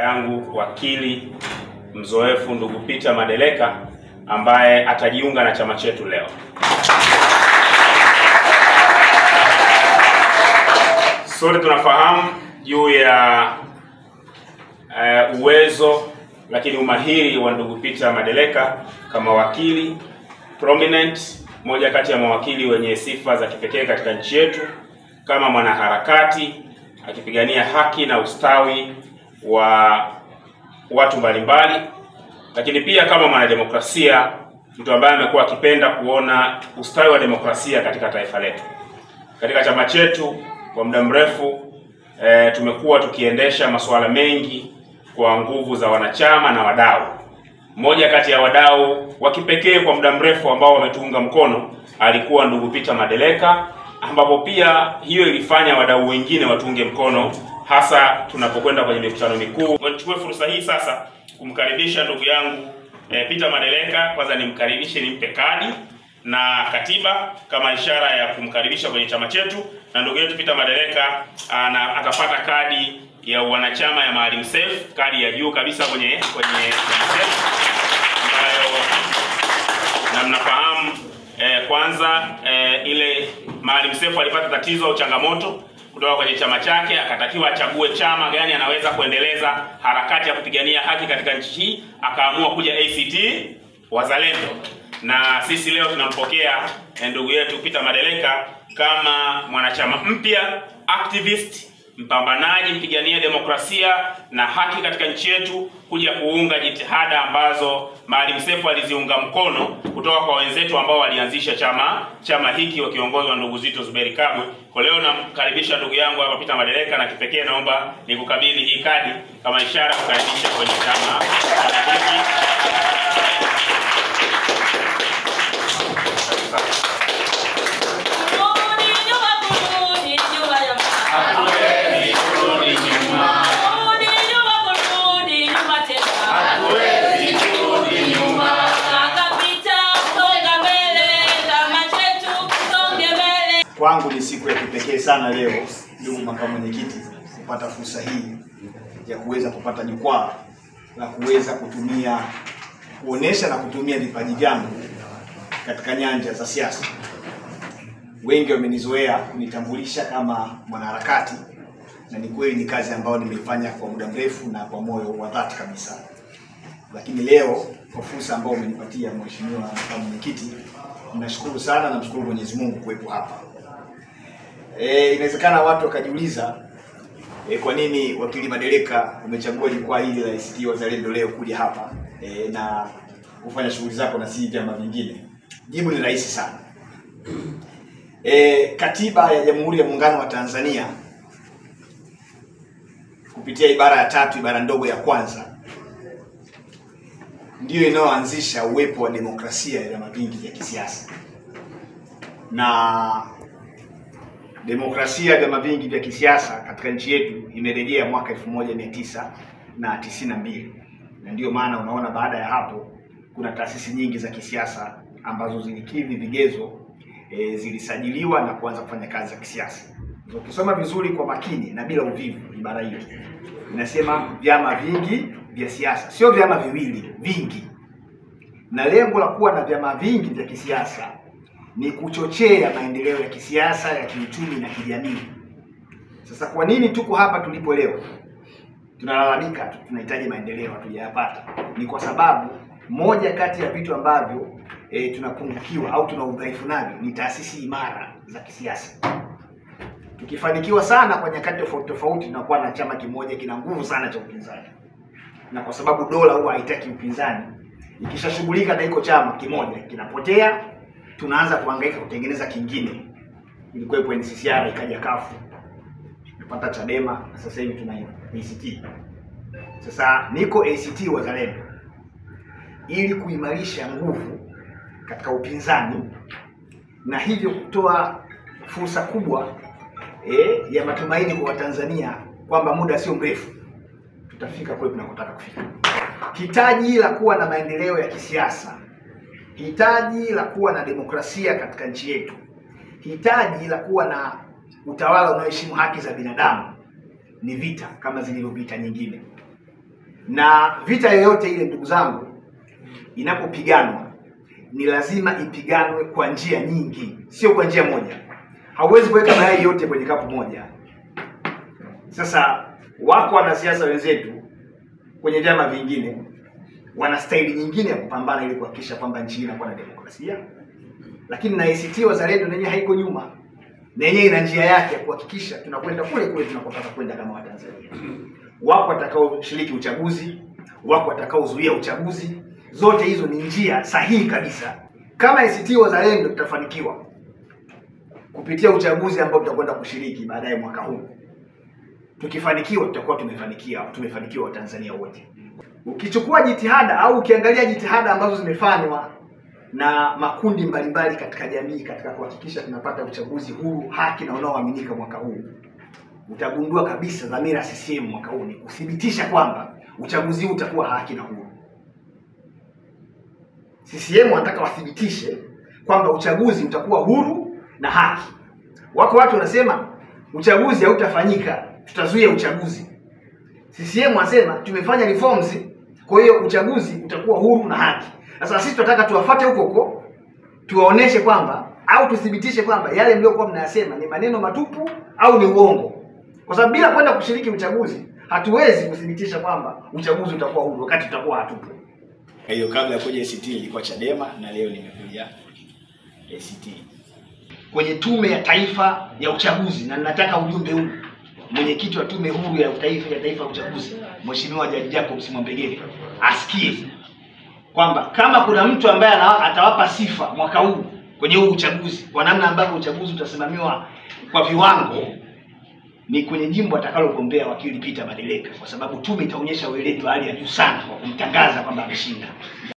yangu wakili mzoefu ndugu Peter Madeleka ambaye atajiunga na chama chetu leo. Sote tunafahamu juu ya uwezo lakini umahiri wa ndugu Peter Madeleka kama wakili prominent, moja kati ya mawakili wenye sifa za kipekee katika nchi yetu, kama mwanaharakati akipigania haki na ustawi wa watu mbalimbali, lakini pia kama mwanademokrasia, mtu ambaye amekuwa akipenda kuona ustawi wa demokrasia katika taifa letu. Katika chama chetu kwa muda mrefu tumekuwa tukiendesha masuala mengi kwa nguvu za wanachama na wadau. Mmoja kati ya wadau wa kipekee kwa muda mrefu ambao wametuunga mkono alikuwa ndugu Peter Madeleka, ambapo pia hiyo ilifanya wadau wengine watuunge mkono, hasa tunapokwenda kwenye mikutano mikuu. Nichukue fursa hii sasa kumkaribisha ndugu yangu Peter Madeleka. Kwanza nimkaribishe, nimpe kadi na katiba kama ishara ya kumkaribisha kwenye chama chetu, na ndugu yetu Peter Madeleka atapata kadi ya wanachama ya Maalim Seif, kadi ya juu kabisa kwenye Seif, ambayo na mnafahamu kwanza ile Maalim Seif alipata tatizo au changamoto kutoka kwenye chama chake, akatakiwa achague chama gani anaweza kuendeleza harakati ya kupigania haki katika nchi hii, akaamua kuja ACT Wazalendo. Na sisi leo tunampokea ndugu yetu Peter Madeleka kama mwanachama mpya, activist, mpambanaji, mpigania demokrasia na haki katika nchi yetu, kuja kuunga jitihada ambazo Maalim Seif aliziunga mkono kutoka kwa wenzetu ambao walianzisha chama hiki wakiongozwa ndugu Zitto Zuberi Kabwe. Kwa leo namkaribisha ndugu yangu hapa Peter Madeleka, na kipekee naomba nikukabidhi hii kadi kama ishara kukaribisha kwenye chama hiki. Kwangu ni siku ya kipekee sana leo, ndugu makamu mwenyekiti, kupata fursa hii ya kuweza kupata jukwaa la kuweza kuonesha na kutumia vipaji vyangu katika nyanja za siasa. Wengi wamenizoea kunitambulisha kama mwanaharakati, na ni kweli ni kazi ambayo nimeifanya kwa muda mrefu na kwa moyo wa dhati kabisa. Lakini leo kwa fursa ambayo umenipatia mheshimiwa makamu mwenyekiti, ninashukuru sana, namshukuru Mwenyezi Mungu kuwepo hapa. Inawezekana watu wakajiuliza kwa nini wakili Madeleka umechagua jukwaa hili la ACT Wazalendo leo kuja hapa na kufanya shughuli zako na si vyama vingine. Jibu ni rahisi sana. Katiba ya Jamhuri ya Muungano wa Tanzania kupitia ibara ya 3 ibara ndogo ya kwanza ndiyo inayoanzisha uwepo wa demokrasia ya vyama vingi vya kisiasa. Na demokrasia ya vyama vingi vya kisiasa katika nchi yetu imerejea mwaka 1992. Na ndiyo maana unaona baada ya hapo kuna taasisi nyingi za kisiasa ambazo zilikidhi vigezo, zilisajiliwa na kuanza kufanya kazi za kisiasa. Ukisoma vizuri kwa makini na bila uvivu, ibara hiyo inasema vyama vingi vya siasa, sio vyama viwili, vingi. Na lengo la kuwa na vyama vingi vya kisiasa ni kuchochea maendeleo ya kisiasa, ya kiuchumi na kijamii. Sasa kwa nini tuko hapa tulipo leo? Tunalalamika tunahitaji maendeleo, hatujayapata. Ni kwa sababu moja kati ya vitu ambavyo tunapungukiwa au tuna udhaifu navyo ni taasisi imara za kisiasa. Tukifanikiwa sana kwa nyakati tofauti tunakuwa na chama kimoja kina nguvu sana cha upinzani. Na kwa sababu dola huwa haitaki upinzani, ikishashughulika na iko chama kimoja kinapotea, tunaanza kuhangaika kutengeneza kingine. Ilikuwepo NCCR, ikaja CUF, tupata Chadema, na sasa hivi tuna ACT. Sasa niko ACT Wazalendo ili kuimarisha nguvu katika upinzani, na hivyo kutoa fursa kubwa ya matumaini kwa Watanzania kwamba muda sio mrefu tutafika kule tunakotaka kufika. Hitaji la kuwa na maendeleo ya kisiasa, hitaji la kuwa na demokrasia katika nchi yetu, hitaji la kuwa na utawala unaoheshimu haki za binadamu ni vita kama zilivyo vita nyingine. Na vita yoyote ile, ndugu zangu, inapopiganwa ni lazima ipiganwe kwa njia nyingi, sio kwa njia moja. Hauwezi kuweka mayai yote kwenye kapu moja. Sasa wako wanasiasa wenzetu kwenye vyama vingine wana staili nyingine ya kupambana ili kuhakikisha kwamba nchi inakuwa na demokrasia. Lakini na ACT Wazalendo nenyewe haiko nyuma. Nenyewe ina njia yake ya kuhakikisha tunakwenda kule kule tunakotaka kwenda kama Watanzania. Wako watakao shiriki uchaguzi, wako watakao zuia uchaguzi. Zote hizo ni njia sahihi kabisa. Kama ACT Wazalendo tutafanikiwa kupitia uchaguzi ambao tutakwenda kushiriki baadaye mwaka huu, tukifanikiwa tutakuwa tumefanikiwa Watanzania wote. Ukichukua jitihada au ukiangalia jitihada ambazo zimefanywa na makundi mbalimbali katika jamii katika kuhakikisha tunapata uchaguzi huru, haki na unaoaminika mwaka huu, utagundua kabisa dhamira CCM mwaka huu ni kuthibitisha kwamba uchaguzi huu utakuwa haki na huru. CCM wanataka wathibitishe kwamba uchaguzi utakuwa huru na haki. Wako watu wanasema uchaguzi hautafanyika, tutazuia uchaguzi. CCM wanasema tumefanya reforms, kwa hiyo uchaguzi utakuwa huru na haki. Sasa sisi tunataka tuwafuate huko huko, tuwaoneshe kwamba au tuthibitishe kwamba yale mliokuwa mnayasema ni maneno matupu au ni uongo. Kwa sababu bila kwenda kushiriki uchaguzi, hatuwezi kuthibitisha kwamba uchaguzi utakuwa huru wakati tutakuwa hatupo. Kwa hiyo kabla ya kuja ACT ilikuwa Chadema na leo nimekuja ACT. Kwenye Tume ya Taifa ya Uchaguzi, na ninataka ujumbe huu mwenyekiti wa Tume Huru ya Taifa ya Uchaguzi, Mheshimiwa Jaji Jacob Mwambegele asikie kwamba kama kuna mtu ambaye atawapa sifa mwaka huu kwenye huu uchaguzi, kwa namna ambavyo uchaguzi utasimamiwa kwa viwango, ni kwenye jimbo atakalogombea wakili Peter Madeleka, kwa sababu tume itaonyesha weledi wa hali ya juu sana kwa kumtangaza kwamba ameshinda.